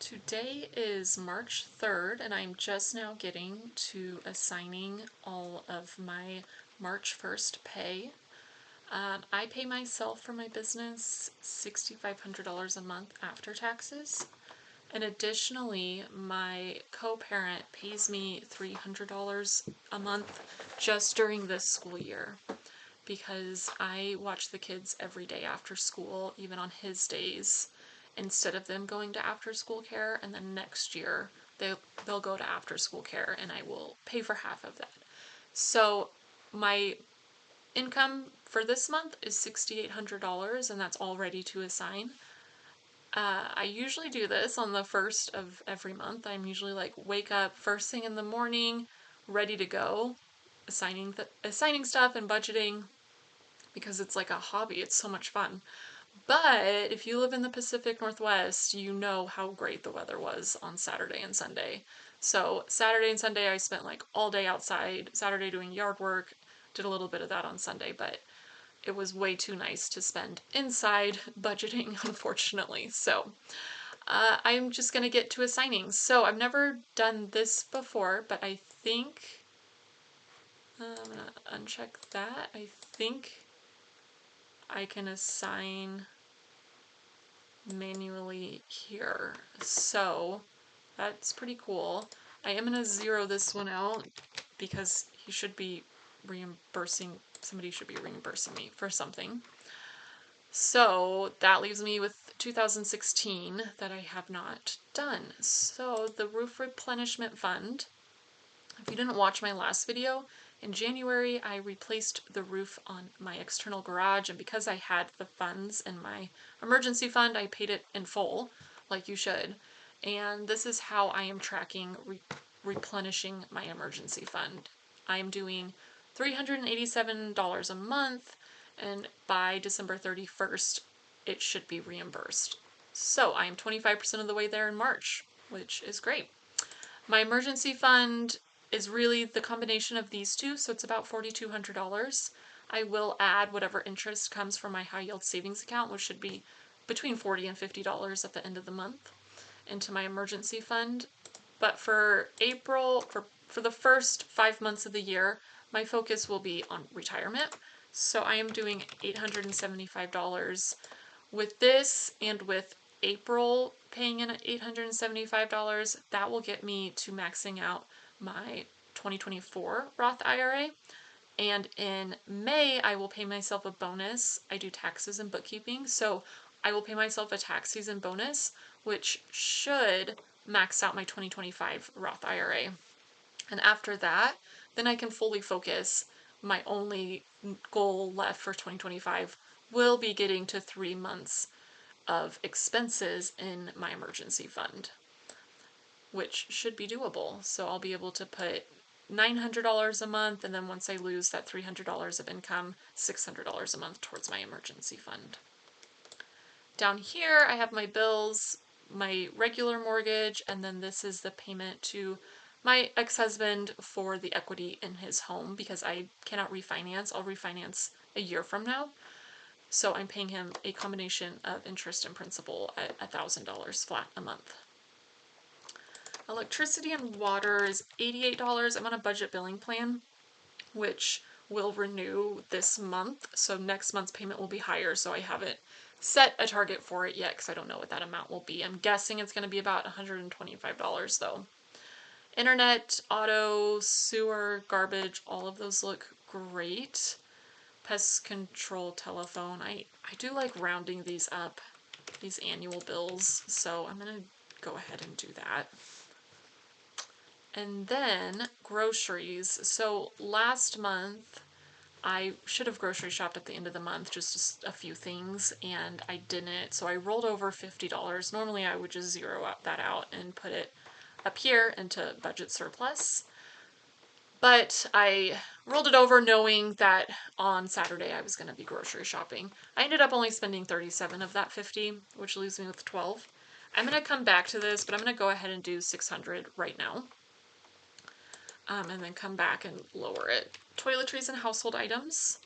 Today is March 3rd, and I'm just now getting to assigning all of my March 1st pay. I pay myself for my business $6,500 a month after taxes. And additionally, my co-parent pays me $300 a month just during this school year because I watch the kids every day after school, even on his days, instead of them going to after school care. And then next year they'll go to after school care and I will pay for half of that. So my income for this month is $6,800, and that's all ready to assign. I usually do this on the first of every month. I'm usually like wake up first thing in the morning, ready to go, assigning stuff and budgeting, because it's like a hobby. It's so much fun. But if you live in the Pacific Northwest, you know how great the weather was on Saturday and Sunday. So Saturday and Sunday I spent like all day outside. Saturday doing yard work, did a little bit of that on Sunday, but it was way too nice to spend inside budgeting, unfortunately. So I'm just gonna get to assigning. So I've never done this before, but I think I'm gonna uncheck that. I think I can assign manually here. So that's pretty cool. I am gonna zero this one out because he should be somebody should be reimbursing me for something. So that leaves me with 2016 that I have not done. So the roof replenishment fund, if you didn't watch my last video, in January I replaced the roof on my external garage, and because I had the funds in my emergency fund, I paid it in full, like you should. And this is how I am tracking replenishing my emergency fund. I'm doing $387 a month, and by December 31st, it should be reimbursed. So I am 25% of the way there in March, which is great. My emergency fund is really the combination of these two, so it's about $4,200. I will add whatever interest comes from my high yield savings account, which should be between $40 and $50 at the end of the month, into my emergency fund. But for April, for the first 5 months of the year, my focus will be on retirement. So I am doing $875 with this, and with April paying in $875, that will get me to maxing out my 2024 Roth IRA. And in May, I will pay myself a bonus. I do taxes and bookkeeping, so I will pay myself a tax season bonus, which should max out my 2025 Roth IRA. And after that, then I can fully focus. My only goal left for 2025 will be getting to 3 months of expenses in my emergency fund, which should be doable. So I'll be able to put $900 a month, and then once I lose that $300 of income, $600 a month towards my emergency fund. Down here, I have my bills, my regular mortgage, and then this is the payment to my ex-husband for the equity in his home because I cannot refinance. I'll refinance a year from now. So I'm paying him a combination of interest and principal at $1,000 flat a month. Electricity and water is $88. I'm on a budget billing plan, which will renew this month. So next month's payment will be higher. So I haven't set a target for it yet because I don't know what that amount will be. I'm guessing it's going to be about $125 though. Internet, auto, sewer, garbage, all of those look great. Pest control, telephone. I do like rounding these up, these annual bills, so I'm gonna go ahead and do that. And then groceries. So last month I should have grocery shopped at the end of the month, just a few things, and I didn't, so I rolled over $50. Normally I would just zero that out and put it up here into budget surplus. But I rolled it over knowing that on Saturday I was going to be grocery shopping. I ended up only spending 37 of that 50, which leaves me with 12. I'm going to come back to this, but I'm going to go ahead and do 600 right now. And then come back and lower it. Toiletries and household items.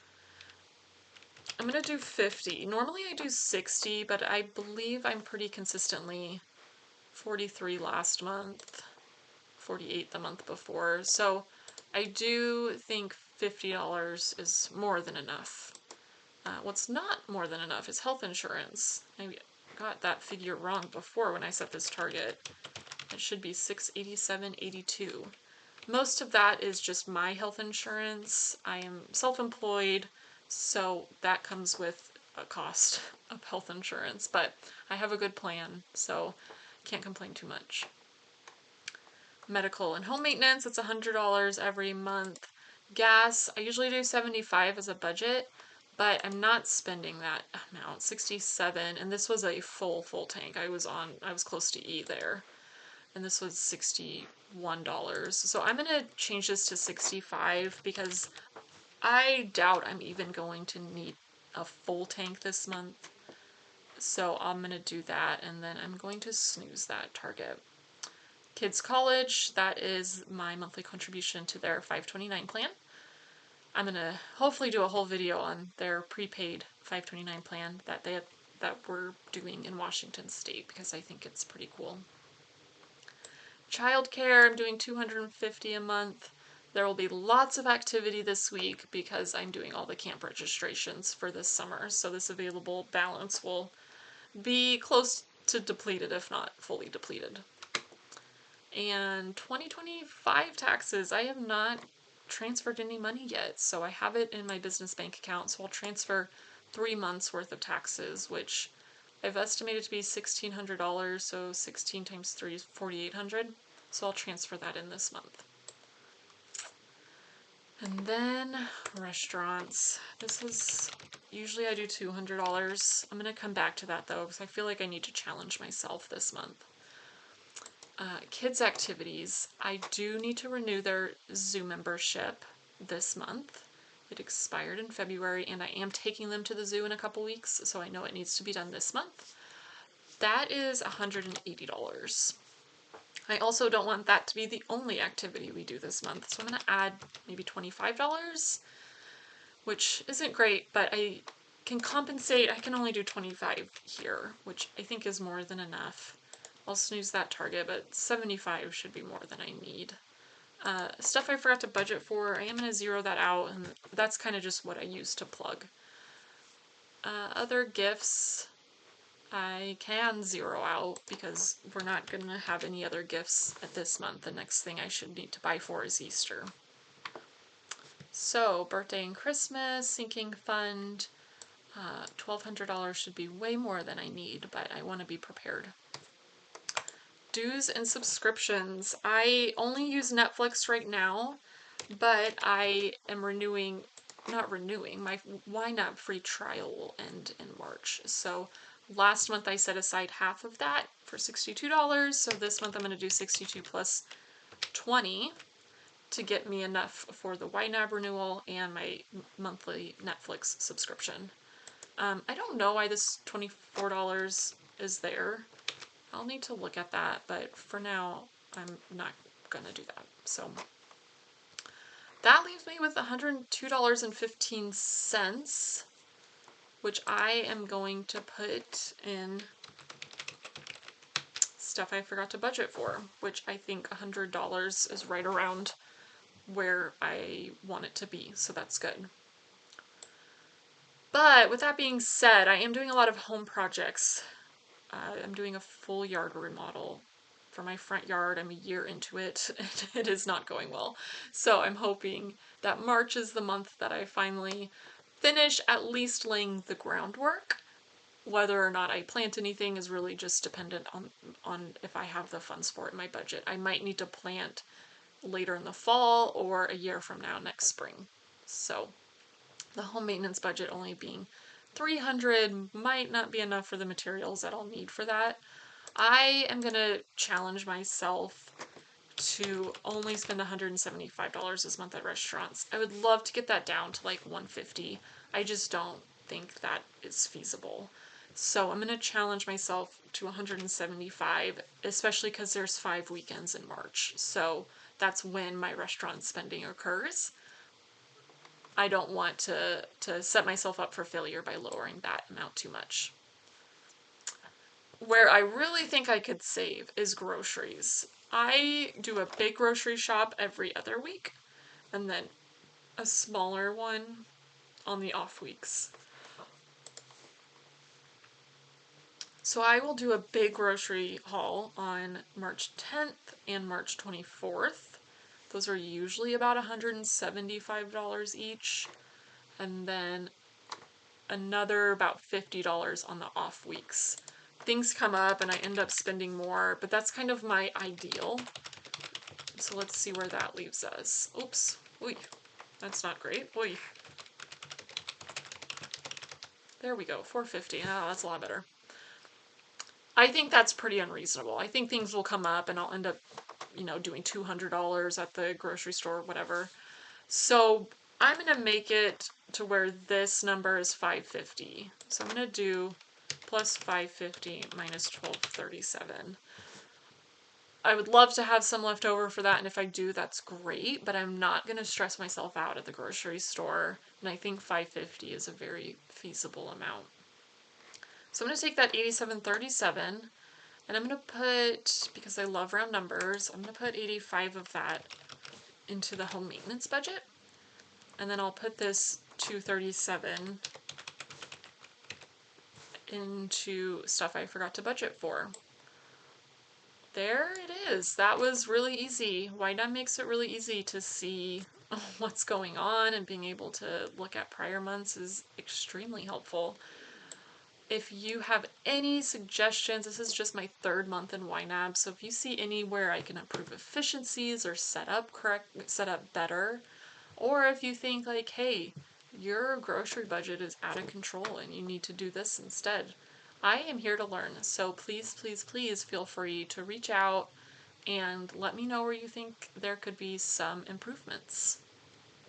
I'm going to do 50. Normally I do 60, but I believe I'm pretty consistently $43 last month, $48 the month before. So I do think $50 is more than enough. What's not more than enough is health insurance. I got that figure wrong before when I set this target. It should be $687.82. Most of that is just my health insurance. I am self-employed, so that comes with a cost of health insurance, but I have a good plan, so can't complain too much. Medical and home maintenance, it's $100 every month. Gas, I usually do $75 as a budget, but I'm not spending that amount, $67, and this was a full tank. I was close to E there, and this was $61. So I'm gonna change this to $65 because I doubt I'm even going to need a full tank this month. So I'm gonna do that, and then I'm going to snooze that target. Kids College, that is my monthly contribution to their 529 plan. I'm gonna hopefully do a whole video on their prepaid 529 plan that we're doing in Washington State because I think it's pretty cool. Childcare, I'm doing $250 a month. There will be lots of activity this week because I'm doing all the camp registrations for this summer, so this available balance will be close to depleted, if not fully depleted. And 2025 taxes, I have not transferred any money yet, so I have it in my business bank account, so I'll transfer 3 months worth of taxes, which I've estimated to be $1,600, so 16 times 3 is $4,800, so I'll transfer that in this month. And then restaurants. This is, usually I do $200. I'm going to come back to that though, because I feel like I need to challenge myself this month. Kids activities, I do need to renew their zoo membership this month. It expired in February, and I am taking them to the zoo in a couple weeks, so I know it needs to be done this month. That is $180. I also don't want that to be the only activity we do this month, so I'm going to add maybe $25, which isn't great, but I can compensate. I can only do $25 here, which I think is more than enough. I'll snooze that target, but $75 should be more than I need. Stuff I forgot to budget for, I am going to zero that out, and that's kind of just what I use to plug. Other gifts, I can zero out because we're not going to have any other gifts at this month. The next thing I should need to buy for is Easter. So, birthday and Christmas, sinking fund, $1,200 should be way more than I need, but I want to be prepared. Dues and subscriptions. I only use Netflix right now, but I am my YNAB free trial will end in March. So last month I set aside half of that for $62, so this month I'm going to do 62 plus 20 to get me enough for the YNAB renewal and my monthly Netflix subscription. I don't know why this $24 is there. I'll need to look at that, but for now, I'm not gonna do that. So that leaves me with $102.15, which I am going to put in stuff I forgot to budget for, which I think $100 is right around where I want it to be, so that's good. But with that being said, I am doing a lot of home projects. I'm doing a full yard remodel for my front yard. I'm a year into it, and it is not going well. So I'm hoping that March is the month that I finally finish at least laying the groundwork. Whether or not I plant anything is really just dependent on if I have the funds for it in my budget. I might need to plant later in the fall or a year from now next spring. So the home maintenance budget only being $300 might not be enough for the materials that I'll need for that. I am going to challenge myself to only spend $175 this month at restaurants. I would love to get that down to like $150. I just don't think that is feasible. So I'm going to challenge myself to $175, especially because there's 5 weekends in March. So that's when my restaurant spending occurs. I don't want to set myself up for failure by lowering that amount too much. Where I really think I could save is groceries. I do a big grocery shop every other week and then a smaller one on the off weeks. So I will do a big grocery haul on March 10th and March 24th. Those are usually about $175 each. And then another about $50 on the off weeks. Things come up and I end up spending more, but that's kind of my ideal. So let's see where that leaves us. Oops. Oy. That's not great. Oy. There we go. $450. Oh, that's a lot better. I think that's pretty unreasonable. I think things will come up and I'll end up, doing $200 at the grocery store, whatever. So I'm going to make it to where this number is 550. So I'm going to do plus 550 minus 1237. I would love to have some left over for that, and if I do, that's great, but I'm not going to stress myself out at the grocery store, and I think 550 is a very feasible amount. So I'm going to take that 8737, and I'm going to put, because I love round numbers, I'm going to put 85 of that into the home maintenance budget. And then I'll put this 237 into stuff I forgot to budget for. There it is. That was really easy. YNAB makes it really easy to see what's going on, and being able to look at prior months is extremely helpful. If you have any suggestions, this is just my 3rd month in YNAB, so if you see anywhere I can improve efficiencies or set up better, or if you think like, hey, your grocery budget is out of control and you need to do this instead, I am here to learn. So please, please, please feel free to reach out and let me know where you think there could be some improvements.